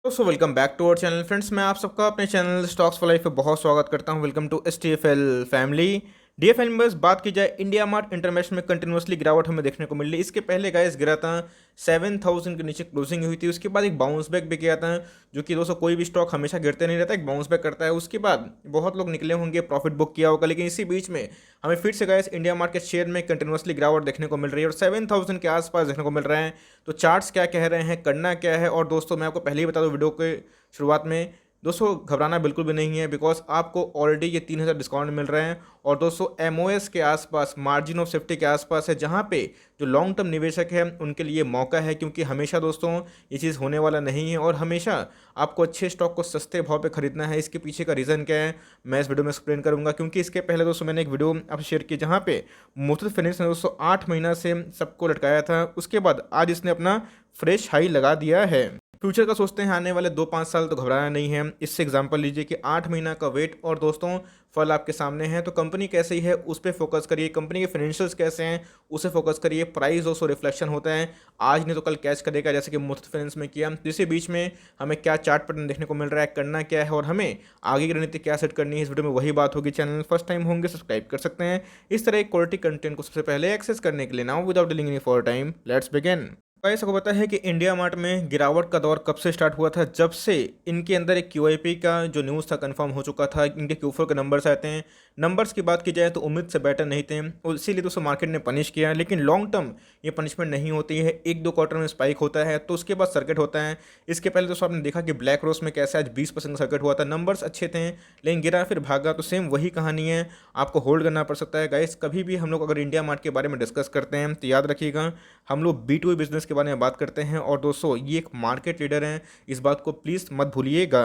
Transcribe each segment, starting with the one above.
दोस्तों welcome back to our channel friends. मैं आप सबका अपने चैनल स्टॉक्स फॉर लाइफ पे बहुत स्वागत करता हूं। Welcome to STFL family. DFL members, बात की जाए इंडिया मार्ट इंटरनेशनल में कंटिन्यूसली गिरावट हमें देखने को मिल रही। इसके पहले गाइस गिरा था 7000 के नीचे क्लोजिंग हुई थी। उसके बाद एक बाउंस बैक भी किया था, जो कि दोस्तों कोई भी स्टॉक हमेशा गिरते नहीं रहता, एक बाउंस बैक करता है। उसके बाद बहुत लोग निकले होंगे, प्रॉफिट बुक किया होगा, लेकिन इसी बीच में हमें फिर से गाइस इंडिया मार्ट के शेयर में कंटिन्यूसली गिरावट देखने को मिल रही है और 7000 के आसपास देखने को मिल रहा है। तो चार्ट्स क्या कह रहे हैं, करना क्या है। और दोस्तों मैं आपको पहले ही बता दूं वीडियो के शुरुआत में, दोस्तों घबराना बिल्कुल भी नहीं है, बिकॉज आपको ऑलरेडी ये 3000 डिस्काउंट मिल रहे हैं। और दोस्तों MOS के आसपास, मार्जिन ऑफ सेफ्टी के आसपास है, जहां पे जो लॉन्ग टर्म निवेशक है उनके लिए मौका है, क्योंकि हमेशा दोस्तों ये चीज़ होने वाला नहीं है और हमेशा आपको अच्छे स्टॉक को सस्ते भाव पे खरीदना है। इसके पीछे का रीज़न क्या है मैं इस वीडियो में एक्सप्लेन करूंगा, क्योंकि इसके पहले दोस्तों मैंने एक वीडियो आपसे शेयर की जहाँ पे मुथूट फाइनेंस ने दोस्तों 8 महीना से सबको लटकाया था। उसके बाद आज इसने अपना फ्रेश हाई लगा दिया है। फ्यूचर का सोचते हैं आने वाले 2-5 साल, तो घबराना नहीं है। इससे एग्जांपल लीजिए कि 8 महीना का वेट और दोस्तों फल आपके सामने है। तो कंपनी कैसी है उस पर फोकस करिए, कंपनी के फाइनेंशियल्स कैसे हैं उसे फोकस करिए। प्राइस दोस्तों रिफ्लेक्शन होता है, आज नहीं तो कल कैच करेगा, जैसे कि मुथूट फाइनेंस में किया। तो इसी बीच में हमें क्या चार्ट पैटर्न देखने को मिल रहा है, करना क्या है और हमें आगे की रणनीति क्या सेट करनी है, इस वीडियो में वही बात होगी। चैनल फर्स्ट टाइम होंगे सब्सक्राइब कर सकते हैं इस तरह क्वालिटी कंटेंट को सबसे पहले एक्सेस करने के लिए। Now without delaying any for time, let's begin. Guys आपको पता है कि इंडिया मार्ट में गिरावट का दौर कब से स्टार्ट हुआ था, जब से इनके अंदर एक QIP का जो न्यूज़ था कंफर्म हो चुका था। इनके Q4 के नंबर्स आते हैं, नंबर्स की बात की जाए तो उम्मीद से बेटर नहीं थे और इसीलिए दोस्तों मार्केट ने पनिश किया। लेकिन लॉन्ग टर्म ये पनिशमेंट नहीं होती है, 1-2 क्वार्टर में स्पाइक होता है तो उसके बाद सर्किट होता है। इसके पहले दोस्तों आपने देखा कि ब्लैक रोज में कैसे आज 20% का सर्किट हुआ था, नंबर्स अच्छे थे लेकिन गिरा फिर भागा। तो सेम वही कहानी है, आपको होल्ड करना पड़ सकता है। गाइस कभी भी हम लोग अगर इंडिया मार्ट के बारे में डिस्कस करते हैं तो याद रखिएगा, हम लोग B2B बिजनेस के बारे में बात करते हैं और दोस्तों ये एक मार्केट लीडर हैं, इस बात को प्लीज़ मत भूलिएगा।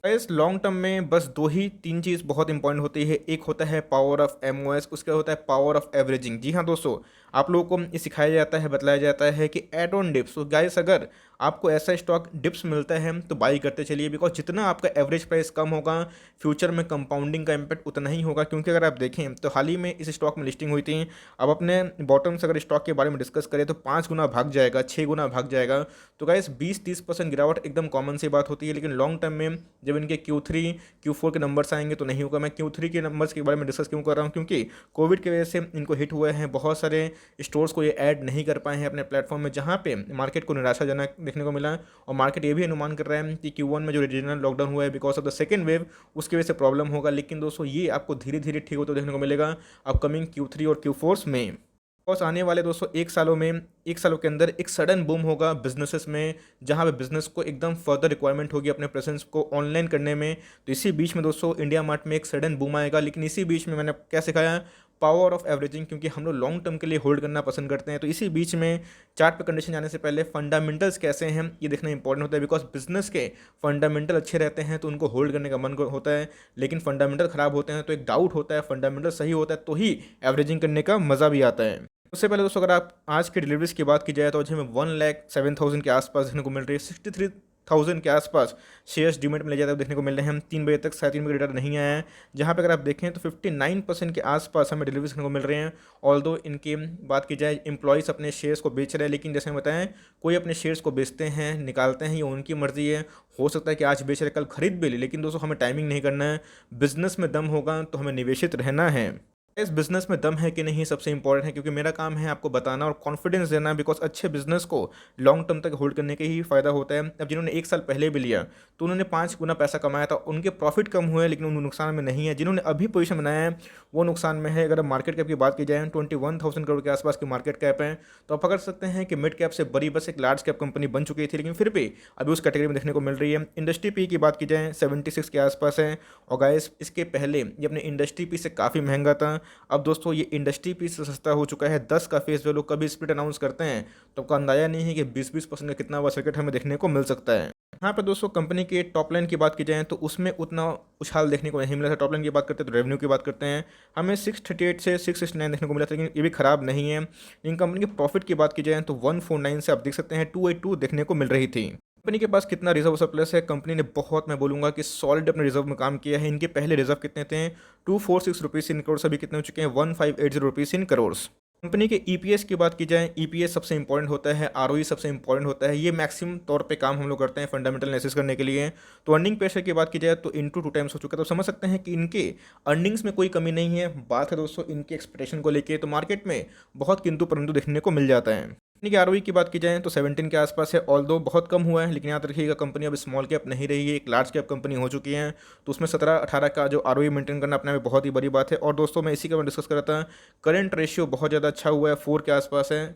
इस लॉन्ग टर्म में बस 2 ही 3 चीज़ बहुत इंपॉर्टेंट होती है, एक होता है पावर ऑफ MOS, उसका होता है पावर ऑफ एवरेजिंग। जी हाँ दोस्तों, आप लोगों को ये सिखाया जाता है, बतलाया जाता है कि एड ऑन डिप्स। तो गाइस अगर आपको ऐसा स्टॉक डिप्स मिलता है तो बाई करते चलिए, बिकॉज जितना आपका एवरेज प्राइस कम होगा फ्यूचर में कंपाउंडिंग का इम्पैक्ट उतना ही होगा। क्योंकि अगर आप देखें तो हाल ही में इस स्टॉक में लिस्टिंग हुई थी, अब अपने बॉटम से अगर स्टॉक के बारे में डिस्कस करें तो 5 गुना भाग जाएगा, 6 गुना भाग जाएगा। तो गाइस 20-30% गिरावट एकदम कॉमन सी बात होती है, लेकिन लॉन्ग टर्म में जब इनके Q3 Q4 के नंबर्स आएंगे तो नहीं होगा। मैं Q3 के नंबर्स के बारे में डिस्कस क्यों कर रहा हूँ, क्योंकि कोविड की वजह से इनको हिट हुए हैं, बहुत सारे स्टोर्स को ये ऐड नहीं कर पाए हैं अपने प्लेटफॉर्म में, जहाँ पे मार्केट को निराशाजनक देखने को मिला। और मार्केट ये भी अनुमान कर रहा है कि Q1 में जो रीजनल लॉकडाउन हुआ है because of the second wave, उसकी वजह से प्रॉब्लम होगा। लेकिन दोस्तों ये आपको धीरे धीरे ठीक होते देखने को मिलेगा अपकमिंग Q3 और Q4 में। बस आने वाले दोस्तों 1 सालों के अंदर एक सडन बूम होगा बिजनेसेस में, जहां पे बिजनेस को एकदम फर्दर रिक्वायरमेंट होगी अपने प्रेजेंस को ऑनलाइन करने में। तो इसी बीच में दोस्तों इंडिया मार्ट में एक सडन बूम आएगा। लेकिन इसी बीच में मैंने क्या सिखाया, पावर ऑफ एवरेजिंग, क्योंकि हम लोग लॉन्ग टर्म के लिए होल्ड करना पसंद करते हैं। तो इसी बीच में चार्ट पे कंडीशन जाने से पहले फंडामेंटल्स कैसे हैं ये देखना इंपॉर्टेंट होता है, बिकॉज बिजनेस के फंडामेंटल अच्छे रहते हैं तो उनको होल्ड करने का मन होता है, लेकिन फंडामेंटल खराब होते हैं तो एक डाउट होता है। फंडामेंटल सही होता है तो ही एवरेजिंग करने का मज़ा भी आता है। उससे पहले दोस्तों अगर आप आज की डिलीवरीज की बात की जाए तो आज हमें 1,07,000 के आसपास देखने को मिल रही है, 63,000 के आसपास शेयर्स डीमेट में ले जाते हुए देखने को मिल रहे हैं। हम 3 बजे तक 3:30 बजे डेटा नहीं आया है, जहाँ पे अगर आप देखें तो 59% के आसपास हमें डिलीवरीज देखने को मिल रहे हैं। ऑल्दो इनकी बात की जाए एम्प्लॉयज़ अपने शेयर्स को बेच रहे हैं, लेकिन जैसे हम बताएं कोई अपने शेयर्स को बेचते हैं निकालते हैं, ये उनकी मर्जी है। हो सकता है कि आज बेच रहे कल खरीद भी ले, लेकिन दोस्तों हमें टाइमिंग नहीं करना है। बिजनेस में दम होगा तो हमें निवेशित रहना है। इस बिज़नेस में दम है कि नहीं सबसे इंपॉर्टेंट है, क्योंकि मेरा काम है आपको बताना और कॉन्फिडेंस देना, बिकॉज अच्छे बिजनेस को लॉन्ग टर्म तक होल्ड करने के ही फ़ायदा होता है। अब जिन्होंने 1 साल पहले भी लिया तो उन्होंने 5 गुना पैसा कमाया था, उनके प्रॉफिट कम हुए लेकिन उन नुकसान में नहीं है। जिन्होंने अभी पोजीशन बनाया है वो नुकसान में है। अगर मार्केट कैप की बात की जाए 21,000 करोड़ के आसपास की मार्केट कैप है, तो आप पकड़ सकते हैं कि मिड कैप से बड़ी बस एक लार्ज कैप कंपनी बन चुकी थी, लेकिन फिर भी अभी उस कैटेगरी में देखने को मिल रही है। इंडस्ट्री पी की बात की जाए 76 के आसपास है, और गाइस इसके पहले ये अपने इंडस्ट्री पी से काफ़ी महंगा था। अब दोस्तों ये इंडस्ट्री पी से सस्ता हो चुका है। 10 का फेस वैल्यू कभी स्प्लिट अनाउंस करते हैं तो आपको अंदाजा नहीं है कि 20-20% का कितना बड़ा सर्किट हमें देखने को मिल सकता है। यहाँ पर दोस्तों कंपनी के टॉप लाइन की बात की जाए तो उसमें उतना उछाल देखने को नहीं मिला था। टॉप लाइन की बात करते हैं तो रेवेन्यू की बात करते हैं, हमें 638 से 669 देखने को मिला था, लेकिन ये भी खराब नहीं है। लेकिन कंपनी के प्रॉफिट की बात की जाए तो 149 से आप देख सकते हैं 282 देखने को मिल रही थी। कंपनी के पास कितना रिजर्व सरप्लस है, कंपनी ने बहुत, मैं बोलूँगा कि सॉलिड अपने रिजर्व में काम किया है। इनके पहले रिजर्व कितने थे 246 रुपीज़ इन करोड़, अभी कितने हो चुके हैं 1580 रुपीज़ इन करोड़। कंपनी के ईपीएस की बात की जाए, ईपीएस सबसे इंपॉर्टेंट होता है, आरओई सबसे इंपॉर्टेंट होता है। ये मैक्सिमम तौर पे काम हम लोग करते हैं फंडामेंटल एनालिसिस करने के लिए। तो अर्निंग पेशर की बात की जाए तो इनटू 2 टाइम्स हो चुका है, तो समझ सकते हैं कि इनके अर्निंग्स में कोई कमी नहीं है। बात है दोस्तों इनके एक्सपेक्टेशन को लेके, तो मार्केट में बहुत किंतु परंतु देखने को मिल जाता है। कंपनी की आरओई की बात की जाए तो 17 के आसपास है, ऑल्दो बहुत कम हुआ है, लेकिन याद रखिएगा कंपनी अब स्मॉल कैप नहीं रही है, एक लार्ज कैप कंपनी हो चुकी है। तो उसमें 17-18 का जो आरओई मेंटेन करना अपने में बहुत ही बड़ी बात है। और दोस्तों मैं इसी का डिस्कस कर रहा था, करंट रेशियो बहुत ज़्यादा अच्छा हुआ है, 4 के आसपास है।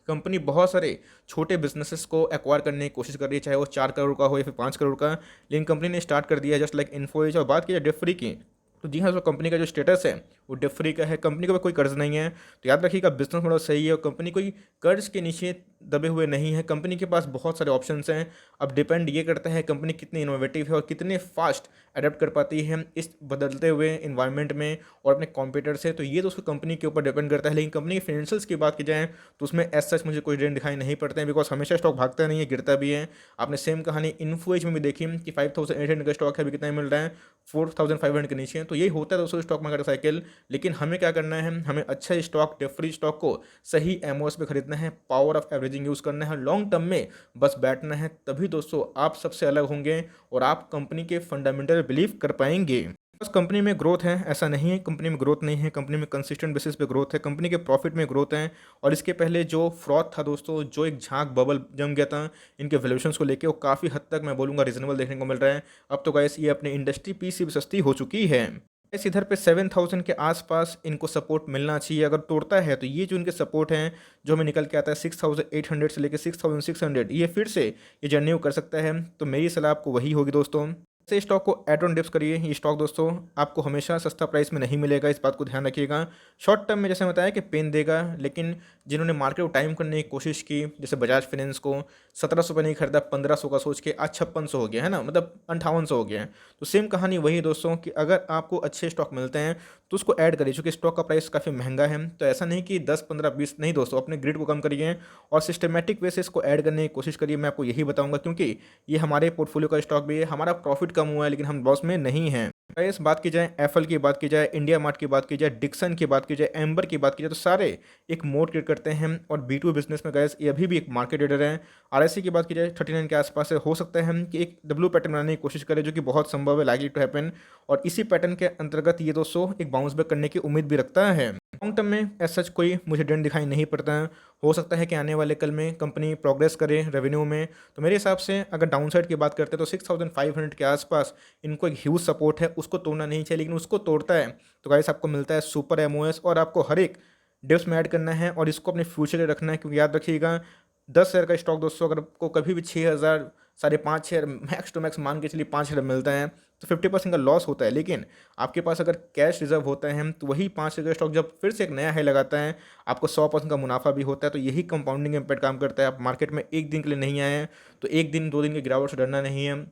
कंपनी बहुत सारे छोटे बिजनेसेस को एक्वायर करने की कोशिश कर रही है, चाहे वो 4 करोड़ का हो या फिर 5 करोड़ का, लेकिन कंपनी ने स्टार्ट कर दिया है, जस्ट लाइक इन्फोएज। और बात की जाए डेफ्री की, तो जी हाँ, जो कंपनी का जो स्टेटस है वो डेट फ्री का है, कंपनी को कोई कर्ज नहीं है। तो याद रखिएगा बिजनेस मॉडल सही है और कंपनी कोई कर्ज के नीचे दबे हुए नहीं है, कंपनी के पास बहुत सारे ऑप्शंस हैं। अब डिपेंड ये करता है कंपनी कितनी इनोवेटिव है और कितने फास्ट अडेप्ट कर पाती है इस बदलते हुए इन्वायरमेंट में और अपने कॉम्पिटिटर से। तो ये तो उसको कंपनी के ऊपर डिपेंड करता है। लेकिन कंपनी के फाइनेंशियल्स की बात की जाए तो उसमें एज सच मुझे कोई ट्रेंड दिखाई नहीं पड़ते हैं, बिकॉज हमेशा स्टॉक भागता नहीं है, गिरता भी है। आपने सेम कहानी इन्फोएज में भी देखी कि 5800 का स्टॉक है, अभी कितना मिल रहा है, 4500 के नीचे। तो यही होता है दोस्तों स्टॉक मार्केट साइकिल। लेकिन हमें क्या करना है, हमें अच्छा स्टॉक, डेफ्री स्टॉक को सही एमओएस पे खरीदना है, पावर ऑफ एवरेजिंग यूज़ करना है, लॉन्ग टर्म में बस बैठना है। तभी दोस्तों आप सबसे अलग होंगे और आप कंपनी के फंडामेंटल बिलीव कर पाएंगे। बस कंपनी में ग्रोथ है ऐसा नहीं है, कंपनी में ग्रोथ नहीं है, कंपनी में कंसिस्टेंट बेसिस पे ग्रोथ है, कंपनी के प्रॉफिट में ग्रोथ है। और इसके पहले जो फ्रॉड था दोस्तों, जो एक झांक बबल जम गया था इनके वैल्यूएशंस को लेके, वो काफ़ी हद तक मैं बोलूँगा रीजनेबल देखने को मिल रहा है। अब तो गाइस ये अपने इंडस्ट्री पी से भी सस्ती हो चुकी है। इस इधर पे 7000 के आसपास इनको सपोर्ट मिलना चाहिए। अगर तोड़ता है तो ये जो इनके सपोर्ट हैं, जो हमें निकल के आता है 6800 से लेकर 6600, ये फिर से ये जर्नी कर सकता है। तो मेरी सलाह आपको वही होगी दोस्तों, से स्टॉक को एड ऑन डिप्स करिए। ये स्टॉक दोस्तों आपको हमेशा सस्ता प्राइस में नहीं मिलेगा, इस बात को ध्यान रखिएगा। शॉर्ट टर्म में जैसे बताया कि पेन देगा, लेकिन जिन्होंने मार्केट को टाइम करने की कोशिश की, जैसे बजाज फाइनेंस को 1700 पे नहीं खरीदा, 1500 का सोच के आज 5600 हो गया है ना, मतलब 5800 हो गया है। तो सेम कहानी वही दोस्तों कि अगर आपको अच्छे स्टॉक मिलते हैं तो उसको ऐड करिए, क्योंकि स्टॉक का प्राइस काफ़ी महंगा है। तो ऐसा नहीं कि 10 15 20 नहीं दोस्तों, अपने ग्रिड को कम करिए और सिस्टमेटिक वे से इसको ऐड करने की कोशिश करिए। मैं आपको यही बताऊंगा, क्योंकि ये हमारे पोर्टफोलियो का स्टॉक भी है, हमारा प्रॉफिट कम हुआ है लेकिन हम लॉस में नहीं हैं। इस बात की जाए, एफएल की बात की जाए, इंडिया मार्ट की बात की जाए, डिक्सन की बात की जाए, एम्बर की बात की जाए, तो सारे एक मोड क्रिएट करते हैं। और B2 बिजनेस में गैस ये अभी भी एक मार्केट लीडर है। आरएससी की बात की जाए 39 के आसपास है, हो सकता है कि एक डब्ल्यू पैटर्न बनाने की कोशिश करें, जो कि बहुत संभव है, लाइकली टू हैपन। और इसी पैटर्न के अंतर्गत ये दोस्तों एक बाउंस बैक करने की उम्मीद भी रखता है। लॉन्ग टर्म में एज सच कोई मुझे ट्रेंड दिखाई नहीं पड़ता है। हो सकता है कि आने वाले कल में कंपनी प्रोग्रेस करे रेवेन्यू में। तो मेरे हिसाब से अगर डाउनसाइड की बात करते हैं तो 6500 के आसपास इनको एक ह्यूज सपोर्ट है, उसको तोड़ना नहीं चाहिए। लेकिन उसको तोड़ता है तो गाइस आपको मिलता है सुपर एमओएस, और आपको हर एक डिप्स में ऐड करना है और इसको अपने फ्यूचर में रखना है। क्योंकि याद रखिएगा 10 शेयर का स्टॉक दोस्तों, अगर आपको कभी भी 6000, 5.5 शेयर मैक्स टू मैक्स मान के चलिए 5 शेयर मिलता है तो 50% का लॉस होता है। लेकिन आपके पास अगर कैश रिजर्व होता है तो वही 5 शेयर का स्टॉक जब फिर से एक नया हाई लगाता है, आपको 100% का मुनाफा भी होता है। तो यही कंपाउंडिंग इम्पैक्ट काम करता है। आप मार्केट में एक दिन के लिए नहीं आए हैं तो एक दिन 2 दिन की गिरावट से डरना नहीं है।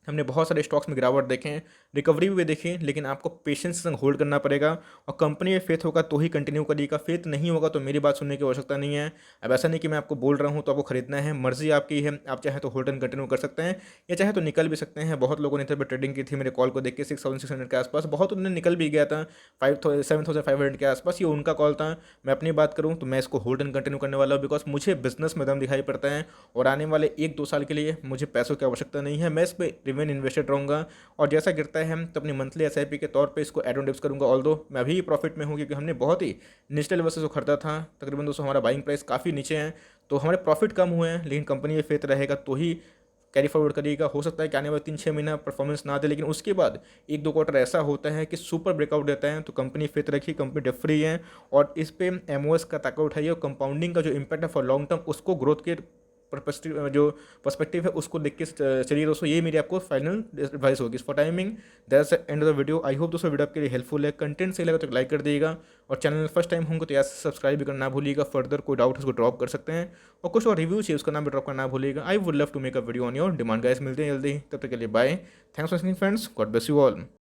हमने बहुत सारे स्टॉक्स में गिरावट देखे हैं, रिकवरी भी देखें, लेकिन आपको पेशेंस से होल्ड करना पड़ेगा। और कंपनी में फेथ होगा तो ही कंटिन्यू करिएगा, फेथ नहीं होगा तो मेरी बात सुनने की आवश्यकता नहीं है। अब ऐसा नहीं कि मैं आपको बोल रहा हूँ तो आपको खरीदना है, मर्जी आपकी है। आप चाहे तो होल्ड एंड कंटिन्यू कर सकते हैं या चाहे तो निकल भी सकते हैं। बहुत लोगों ने इधर पर ट्रेडिंग की थी, मेरे कॉल को देख के 6600 के आसपास बहुत उन्होंने निकल भी गया था, 7500 के आसपास, ये उनका कॉल था। मैं अपनी बात करूँ तो मैं इसको होल्ड एंड कंटिन्यू करने वाला हूँ, बिकॉज मुझे बिजनेस में दम दिखाई पड़ता है और आने वाले 1-2 साल के लिए मुझे पैसों की आवश्यकता नहीं है। मैं इस पर रिमेन इन्वेस्टेड रहूँगा और जैसा गिरता है तो अपनी मंथली एसआईपी के तौर पे इसको एड ऑन डिप्स करूंगा। ऑल्दो मैं अभी प्रॉफिट में हूँ, क्योंकि हमने बहुत ही निचले लेवल से जो खरीदा था, तकरीबन दोस्तों हमारा बाइंग प्राइस काफ़ी नीचे है, तो हमारे प्रॉफिट कम हुए हैं। लेकिन कंपनी में फेथ रहेगा तो ही कैरी फॉरवर्ड करिएगा। हो सकता है कि आने वाले 3-6 महीना परफॉर्मेंस ना दे, लेकिन उसके बाद 1-2 क्वार्टर ऐसा होता है कि सुपर ब्रेकआउट देता है। तो कंपनी फेथ रखिए, कंपनी डेट फ्री है और इस पे एमओएस का ताकत उठाइए और कंपाउंडिंग का जो इंपैक्ट है फॉर लॉन्ग टर्म, उसको ग्रोथ के जो पर्सपेक्टिव है उसको देख के चलिए दोस्तों। ये मेरी आपको फाइनल एडवाइस होगी for timing. That's end of the video. I hope दोस्तों वीडियो आपके लिए हेल्पफुल है, कंटेंट सही लगा तो लाइक कर दीजिएगा और चैनल फर्स्ट टाइम होंगे तो यार सब्सक्राइब भी करना भूलिएगा। फर्दर कोई डाउट है उसको ड्रॉप कर सकते हैं और कुछ और रिव्यू चाहिए उसका नाम भी ड्रॉप करना भूलिएगा। I would love to make a video on your demand guys. मिलते हैं जल्दी, तब तक के लिए bye. Thanks for watching friends, God bless you all.